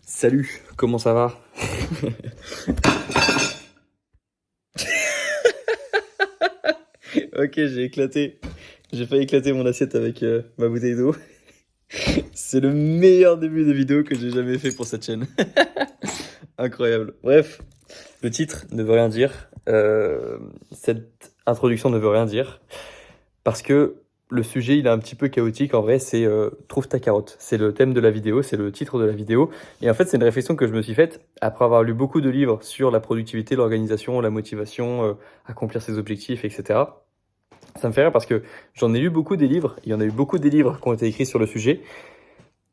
Salut, comment ça va? Ok, j'ai failli éclater mon assiette avec ma bouteille d'eau. C'est le meilleur début de vidéo que j'ai jamais fait pour cette chaîne. Incroyable. Bref, le titre ne veut rien dire. Cette introduction ne veut rien dire. Parce que le sujet, il est un petit peu chaotique. En vrai, c'est trouve ta carotte. C'est le thème de la vidéo, c'est le titre de la vidéo. Et en fait, c'est une réflexion que je me suis faite après avoir lu beaucoup de livres sur la productivité, l'organisation, la motivation, accomplir ses objectifs, etc. Ça me fait rire parce que j'en ai lu beaucoup des livres. Il y en a eu beaucoup des livres qui ont été écrits sur le sujet,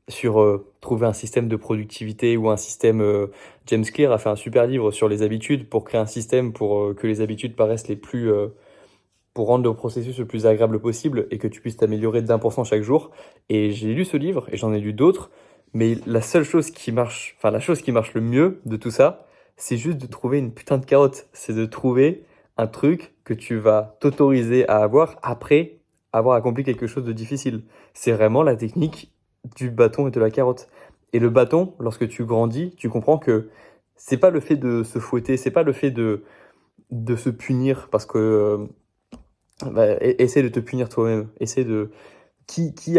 sur trouver un système de productivité ou un système. James Clear a fait un super livre sur les habitudes pour créer un système pour que les habitudes paraissent les plus pour rendre le processus le plus agréable possible et que tu puisses t'améliorer d'1% chaque jour. Et j'ai lu ce livre et j'en ai lu d'autres, mais la seule chose qui marche, enfin la chose qui marche le mieux de tout ça, c'est juste de trouver une putain de carotte. C'est de trouver un truc que tu vas t'autoriser à avoir après avoir accompli quelque chose de difficile. C'est vraiment la technique du bâton et de la carotte. Et le bâton, lorsque tu grandis, tu comprends que c'est pas le fait de se fouetter, c'est pas le fait de se punir parce que bah, essaie de te punir toi-même. Essaie de.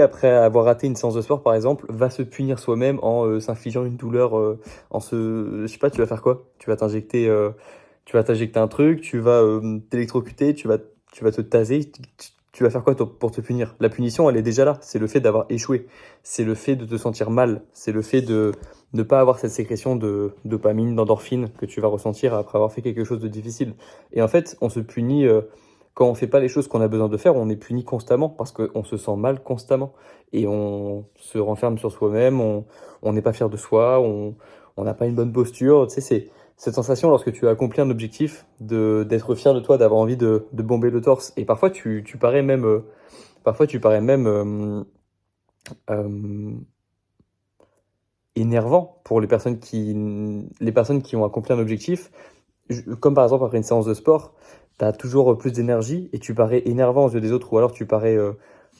Après avoir raté une séance de sport, par exemple, va se punir soi-même en s'infligeant une douleur, en se. Je sais pas, tu vas faire quoi? Tu vas t'injecter un truc, tu vas t'électrocuter, tu vas te taser. Tu vas faire quoi pour te punir? La punition, elle est déjà là. C'est le fait d'avoir échoué. C'est le fait de te sentir mal. C'est le fait de ne pas avoir cette sécrétion de dopamine, d'endorphine que tu vas ressentir après avoir fait quelque chose de difficile. Et en fait, on se punit. Quand on fait pas les choses qu'on a besoin de faire, on est puni constamment parce qu'on se sent mal constamment et on se renferme sur soi-même, on n'est pas fier de soi, on n'a pas une bonne posture. Tu sais, c'est cette sensation lorsque tu as accompli un objectif d'être fier de toi, d'avoir envie de bomber le torse. Et parfois tu parais même, euh, énervant pour les personnes qui ont accompli un objectif. Comme par exemple après une séance de sport, tu as toujours plus d'énergie et tu parais énervant aux yeux des autres, ou alors tu parais.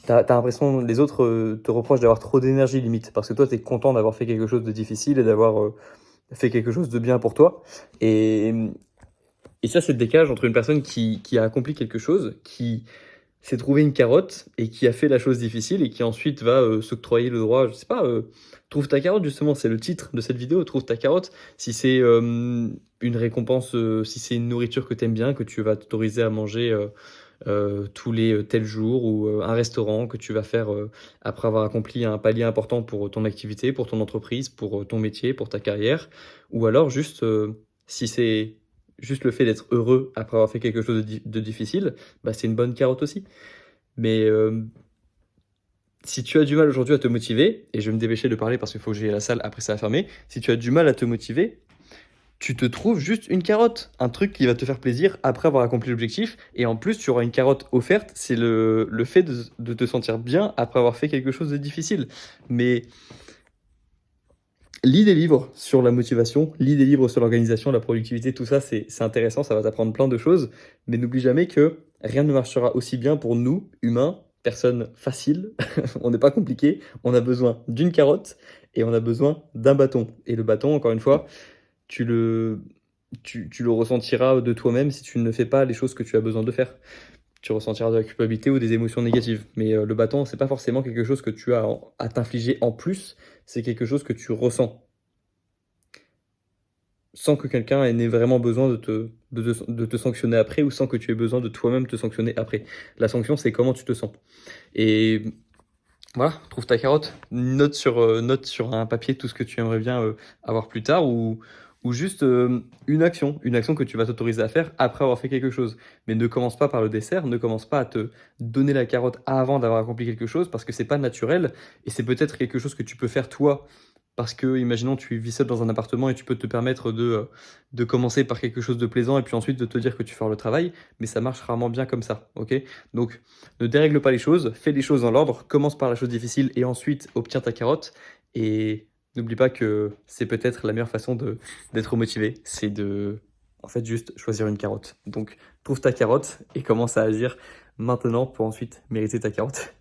T'as l'impression les autres te reprochent d'avoir trop d'énergie limite, parce que toi tu es content d'avoir fait quelque chose de difficile et d'avoir fait quelque chose de bien pour toi. Et, et ça, c'est le décalage entre une personne qui a accompli quelque chose, qui s'est trouvé une carotte et qui a fait la chose difficile et qui ensuite va s'octroyer le droit, je sais pas, trouve ta carotte justement, c'est le titre de cette vidéo, trouve ta carotte. Si c'est une récompense, si c'est une nourriture que tu aimes bien, que tu vas t'autoriser à manger tous les tels jours, ou un restaurant que tu vas faire après avoir accompli un palier important pour ton activité, pour ton entreprise, pour ton métier, pour ta carrière, ou alors juste si c'est juste le fait d'être heureux après avoir fait quelque chose de difficile, bah, c'est une bonne carotte aussi. Mais si tu as du mal aujourd'hui à te motiver, et je vais me dépêcher de parler parce qu'il faut que j'aille à la salle, après ça va fermer, si tu as du mal à te motiver, tu te trouves juste une carotte, un truc qui va te faire plaisir après avoir accompli l'objectif, et en plus tu auras une carotte offerte, c'est le fait de te sentir bien après avoir fait quelque chose de difficile. Mais lis des livres sur la motivation, lis des livres sur l'organisation, la productivité, tout ça, c'est intéressant, ça va t'apprendre plein de choses, mais n'oublie jamais que rien ne marchera aussi bien pour nous, humains, personnes faciles, on n'est pas compliqué, on a besoin d'une carotte et on a besoin d'un bâton. Et le bâton, encore une fois, tu le, tu le ressentiras de toi-même si tu ne fais pas les choses que tu as besoin de faire. Tu ressentiras de la culpabilité ou des émotions négatives. Mais le bâton, c'est pas forcément quelque chose que tu as à t'infliger en plus, c'est quelque chose que tu ressens sans que quelqu'un n'ait vraiment besoin de te sanctionner après, ou sans que tu aies besoin de toi-même te sanctionner après. La sanction, c'est comment tu te sens. Et voilà, trouve ta carotte, note sur un papier tout ce que tu aimerais bien avoir plus tard, ou juste une action que tu vas t'autoriser à faire après avoir fait quelque chose. Mais ne commence pas par le dessert, ne commence pas à te donner la carotte avant d'avoir accompli quelque chose, parce que c'est pas naturel, et c'est peut-être quelque chose que tu peux faire toi, parce que, imaginons, tu vis seul dans un appartement et tu peux te permettre de commencer par quelque chose de plaisant et puis ensuite de te dire que tu fais le travail, mais ça marche rarement bien comme ça, ok? Donc, ne dérègle pas les choses, fais les choses dans l'ordre, commence par la chose difficile et ensuite obtiens ta carotte. Et n'oublie pas que c'est peut-être la meilleure façon d'être motivé, c'est de, en fait, juste choisir une carotte. Donc, trouve ta carotte et commence à agir maintenant pour ensuite mériter ta carotte.